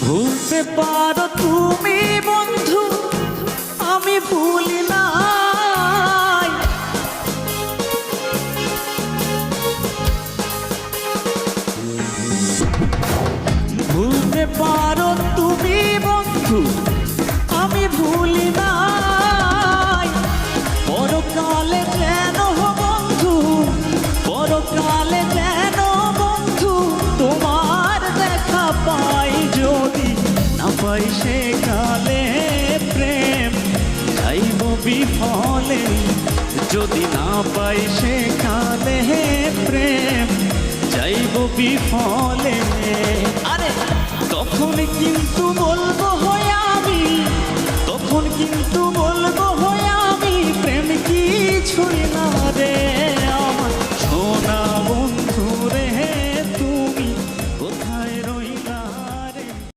ভুলতে পারো তুমি বন্ধু, আমি ভুলি নাই। ভুলতে পারো তুমি বন্ধু, আমি ভুলি নাই। পরকালে যেন বন্ধু, পরকালে যেন বন্ধু তোমার দেখা পাই। যদি না পাই সেকালে প্রেম যাইব বিফলে। যদি না পাই সেকালে প্রেম যাইব বিফলে। আরে তখন কিন্তু বলবো হয় আমি, তখন কিন্তু